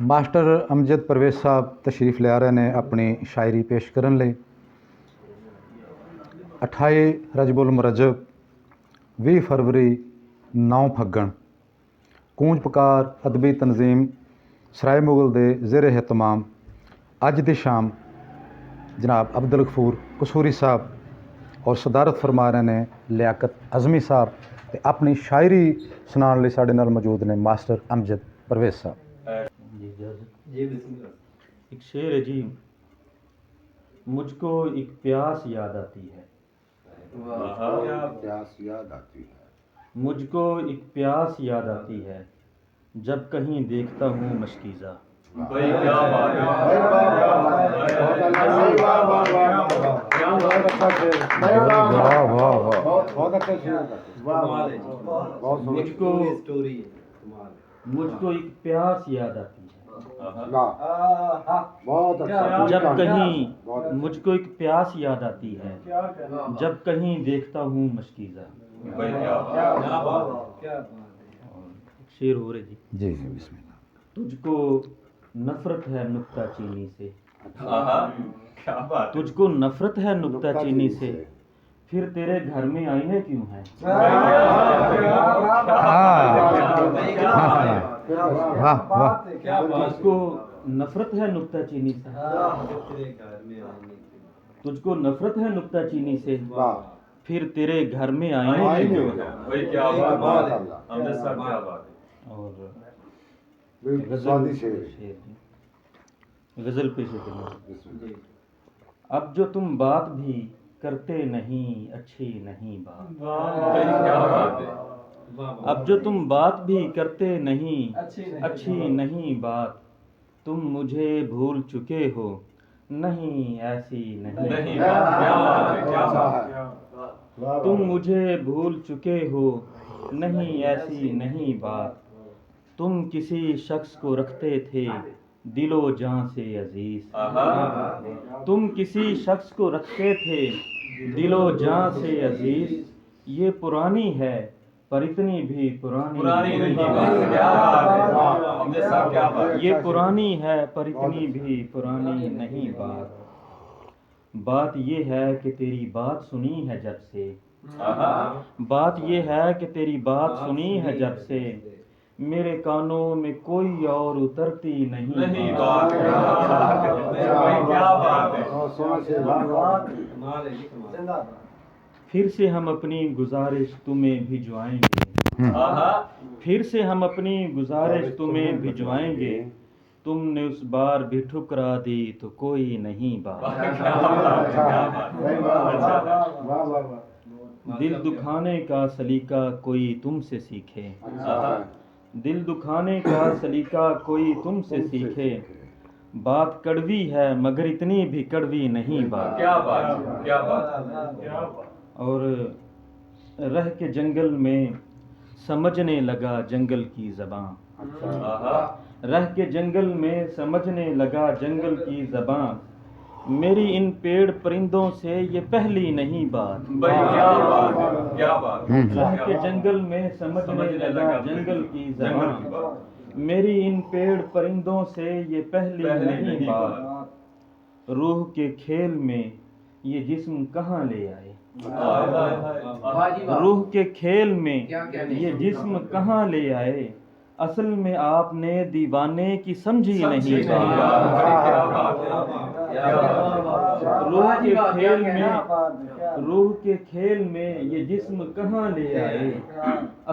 Master Amjad Parvez ਸਾਹਿਬ ਤਸ਼ਰੀਫ ਲਿਆ ਰਹੇ ਨੇ ਆਪਣੀ ਸ਼ਾਇਰੀ ਪੇਸ਼ ਕਰਨ ਲਈ। 28 ਰਜਬੁਲ ਮੁਰੱਜਬ 20 ਫਰਵਰੀ 9 ਫੱਗਣ ਕੂੰਜ ਪੁਕਾਰ ਅਦਬੀ ਤਨਜ਼ੀਮ ਸਰਾਏ ਮੁਗਲ ਦੇ ਜ਼ੇਰ ਇਹਤਮਾਮ ਅੱਜ ਦੀ ਸ਼ਾਮ ਜਨਾਬ ਅਬਦੁਲ ਗਫੂਰ ਕਸੂਰੀ ਸਾਹਿਬ ਔਰ ਸਦਾਰਤ ਫਰਮਾ ਰਹੇ ਨੇ ਲਿਆਕਤ ਅਜ਼ਮੀ ਸਾਹਿਬ ਤੇ ਆਪਣੀ ਸ਼ਾਇਰੀ ਸੁਣਾਉਣ ਲਈ ਸਾਡੇ ਨਾਲ ਮੌਜੂਦ ਨੇ ਮਾਸਟਰ ਅਮਜਦ ਪਰਵੇਜ਼ ਸਾਹਿਬ। ایک شعر ہے جی، مجھ کو ایک پیاس یاد آتی ہے، مجھ کو ایک پیاس یاد آتی ہے جب کہیں دیکھتا ہوں مشکیزہ۔ مجھ کو ایک پیاس یاد آتی ہے جب کہیں، مجھ کو ایک پیاس یاد آتی ہے جب کہیں دیکھتا ہوں مشکیزہ۔ شعر ہو رہے جی بسم اللہ۔ تجھ کو نفرت ہے نکتہ چینی سے، تجھ کو نفرت ہے نکتہ چینی سے، پھر تیرے گھر میں آئینے کیوں ہیں؟ تجھ کو نفرت ہے نکتہ چینی سے، تجھ کو نفرت ہے نکتہ چینی سے، پھر تیرے گھر میں آئینے کیوں ہیں؟ اور غزل پیش کرنا۔ اب جو تم بات بھی کرتے نہیں اچھی نہیں بات، اب جو تم بات بھی کرتے نہیں اچھی نہیں بات، تم مجھے بھول چکے ہو نہیں ایسی نہیں بات، تم مجھے بھول چکے ہو نہیں ایسی نہیں بات، تم کسی شخص کو رکھتے تھے دل و جان سے عزیز، تم کسی شخص کو رکھتے تھے دل و جان سے عزیز، یہ پرانی ہے پر اتنی بھی پرانی نہیں بات، یہ پرانی ہے پر اتنی بھی پرانی نہیں بات، بات یہ ہے کہ تیری بات سنی ہے جب سے، بات یہ ہے کہ تیری بات سنی ہے جب سے، میرے کانوں میں کوئی اور اترتی نہیں بات۔ پھر سے ہم اپنی گزارش تمہیں بھجوائیں گے، پھر سے ہم اپنی گزارش تمہیں بھجوائیں گے، تم نے اس بار بھی ٹھکرا دی تو کوئی نہیں بات، دل دکھانے کا سلیقہ کوئی تم سے سیکھے، دل دکھانے کا سلیقہ کوئی تم سے سیکھے، بات کڑوی ہے مگر اتنی بھی کڑوی نہیں بات۔ اور رہ کے جنگل میں سمجھنے لگا جنگل کی زباں، رہ کے جنگل میں سمجھنے لگا جنگل کی زباں، میری ان پیڑ پرندوں سے یہ پہلی نہیں بات، رہ کے جنگل میں سمجھنے لگا جنگل کی زباں، میری ان پیڑ پرندوں سے یہ پہلی نہیں بات، روح کے کھیل میں یہ جسم کہاں لے آئے، روح کے کھیل میں یہ جسم کہاں لے آئے، اصل میں آپ نے دیوانے کی سمجھی نہیں بات، روح کے کھیل میں، روح کے کھیل میں یہ جسم کہاں لے آئے،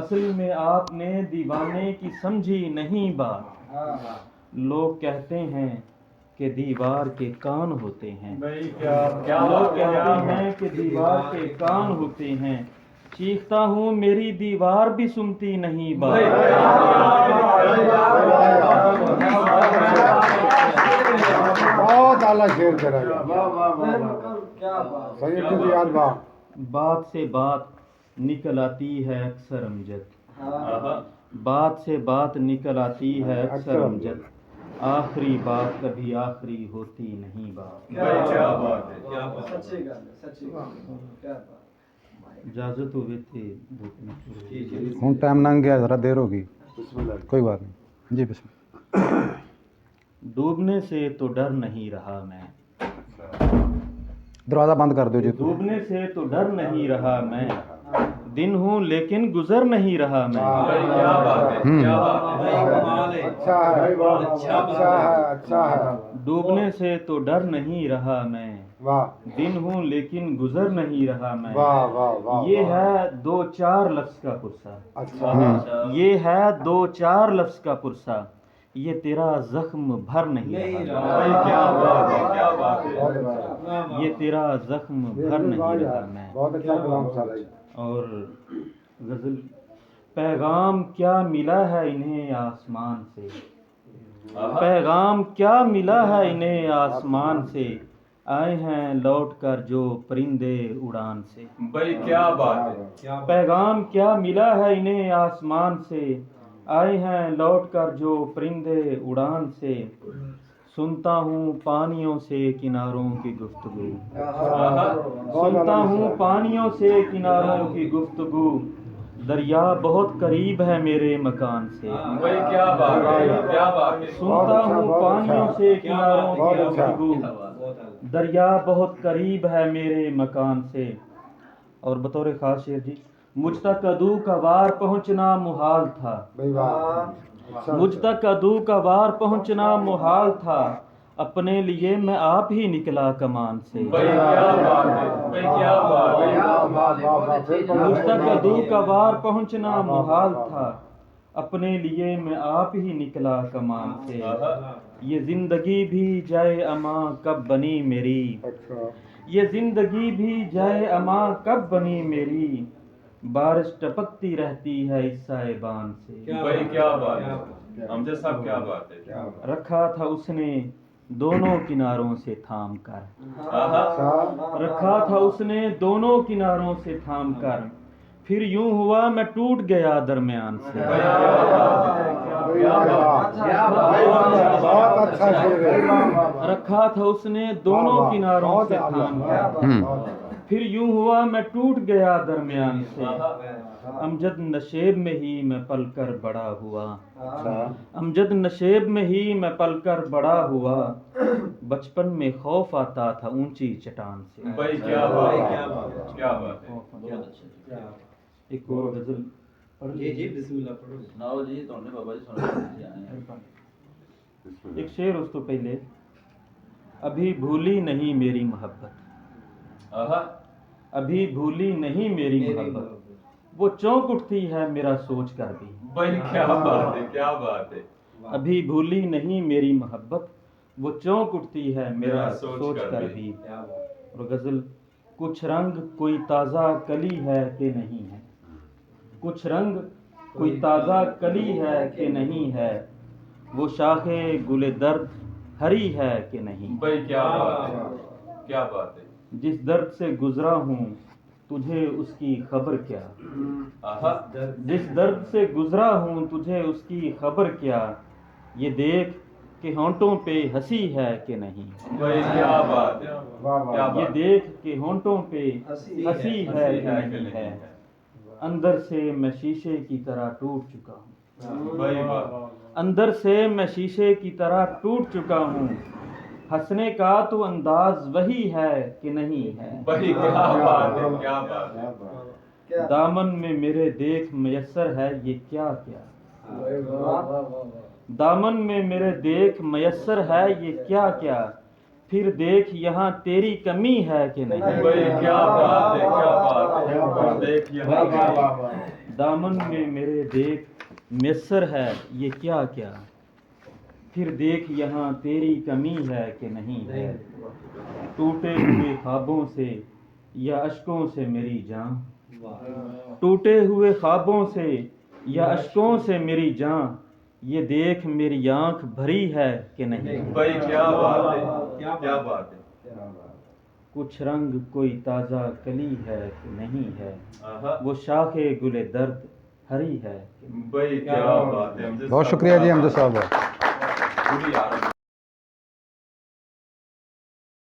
اصل میں آپ نے دیوانے کی سمجھی نہیں بات، لوگ کہتے ہیں کہ دیوار کے کان ہوتے ہیں، لوگ کہتے ہیں کہ دیوار کے کان ہوتے ہیں، چیختا ہوں میری دیوار بھی سنتی نہیں بات۔ بہت اعلیٰ شعر کرا گیا۔ بات سے بات نکل آتی ہے اکثر امجد، بات سے بات نکل آتی ہے اکثر امجد، آخری بات کبھی آخری ہوتی نہیں بات۔ اجازت ہوئے تھے ہوں ٹائم لنگ گیا، ذرا دیر ہوگی، کوئی بات نہیں جی بسم اللہ۔ डूबने से तो डर नहीं रहा मैं, ਦਰਵਾਜ਼ਾ ਬੰਦ ਕਰ ਦਿਓ ਜੀ डूबने से तो डर नहीं रहा मैं, दिन हूँ लेकिन गुजर नहीं रहा मैं। क्या बात है, क्या बात है, कमाल है। अच्छा है, अच्छा है, अच्छा है। डूबने से तो डर नहीं रहा मैं, वाह दिन हूँ लेकिन गुजर नहीं रहा मैं। वाह वाह वाह। ये है 2-4 लफ्ज का पुरसा, अच्छा ये है 2-4 लफ्ज का पुरसा, ये तेरा जख्म भर नहीं रहा। भाई क्या बात है, क्या बात है। बहुत अच्छा, ये तेरा जख्म भर नहीं रहा मैं। बहुत अच्छा कलाम साहब। और गजल, पैगाम क्या मिला है इन्हें आसमान से, पैगाम क्या मिला है इन्हें आसमान से, आए हैं लौट कर जो परिंदे उड़ान से। भाई क्या बात है। पैगाम क्या मिला है इन्हें आसमान से, आए हैं लौट कर जो परिंदे उड़ान से, सुनता हूँ पानियों से किनारों की गुफ्तगू, सुनता हूँ पानियों से किनारों की गुफ्तगू, दरिया बहुत करीब है मेरे मकान से। भाई क्या बात है, क्या बात है। सुनता हूँ पानियों से किनारों की बहुत अच्छा। गुफ्तगू, दरिया बहुत करीब है मेरे मकान से। और बतौर खास शेर जी, मुझ तक अदू का वार पहुँचना मुहाल था, भाई वाह। अच्छा, मुझ तक अदू का वार पहुँचना मुहाल था, अपने लिए मैं आप ही निकला कमान से। भाई क्या बात है, भाई क्या बात है। वाह वाह वाह। बिल्कुल मुझ तक सही। अदू का वार पहुँचना मुहाल था, अपने लिए मैं आप ही निकला कमान से। ये जिंदगी भी जाए अमा कब बनी मेरी, अच्छा ये जिंदगी भी जाए अमा कब बनी मेरी, बारिश टपकती रहती है इस साहिबान से। भाई क्या बात है, अमजद साहब क्या बात है। रखा था उसने दोनों किनारों से थाम कर, अच्छा रखा था उसने दोनों किनारों से थाम कर, फिर यूं हुआ मैं टूट गया दरमियान से। बहुत अच्छा शेर है। रखा था उसने दोनों किनारों से थाम कर, फिर यूं हुआ मैं टूट गया दरमियान से। अमजद नशेब में ही मैं पलकर बड़ा हुआ, अमजद नशेब में ही मैं पलकर बड़ा हुआ, बचपन में खौफ आता था ऊंची चट्टान से। भाई क्या बात है, क्या बात है, क्या बात है। एक और गजल पढ़ लीजिए। सुनाओ जी, तुमने बाबा जी सुनाओ। एक शेर उस तो पहले, अभी भूली नहीं मेरी मोहब्बत, अभी भूली नहीं मेरी मोहब्बत, वो चौंक उठती है मेरा सोच कर भी। भाई क्या बात है, क्या बात है। अभी भूली नहीं मेरी मोहब्बत, वो चौंक उठती है मेरा सोच कर भी। और गजल, कुछ रंग कोई ताज़ा कली है कि नहीं है, कुछ रंग कोई ताज़ा कली है कि नहीं है, वो शाखे गुले दर्द हरी है कि नहीं। भाई क्या बात है, क्या बात है। जिस दर्द से गुजरा हूँ तुझे उसकी खबर क्या, जिस दर्द से गुजरा हूँ तुझे उसकी खबर क्या, ये देख के होंठों पे हंसी है कि नहीं। भाई क्या बात है, क्या ये बात है। देख के होंठों पे हंसी है कि नहीं है, अंदर से मैं शीशे की तरह टूट चुका हूँ, भाई वाह। अंदर से मैं शीशे की तरह टूट चुका हूँ, हंसने का तो अंदाज वही है कि नहीं है। भाई क्या बात है, क्या बात है। दामन में मेरे देख मयस्सर है ये क्या क्या, दामन में मेरे देख मयस्सर है ये क्या क्या, फिर देख यहाँ तेरी कमी है कि नहीं। भाई क्या बात है, क्या बात है। देख यहाँ दामन में मेरे देख मयस्सर है ये क्या क्या, फिर देख यहाँ तेरी कमी है कि नहीं है। टूटे हुए ख्वाबों से या अश्कों से मेरी जान, टूटे हुए ख्वाबों से या अश्कों से मेरी जान, ये देख मेरी आंख भरी है कि नहीं। भाई क्या बात है, क्या बात है। कुछ रंग कोई ताज़ा कली है कि नहीं है, आहा। वो शाखे गुले दर्द हरी है। भाई क्या बात है। बहुत शुक्रिया जी अमजद साहब। पूरी यार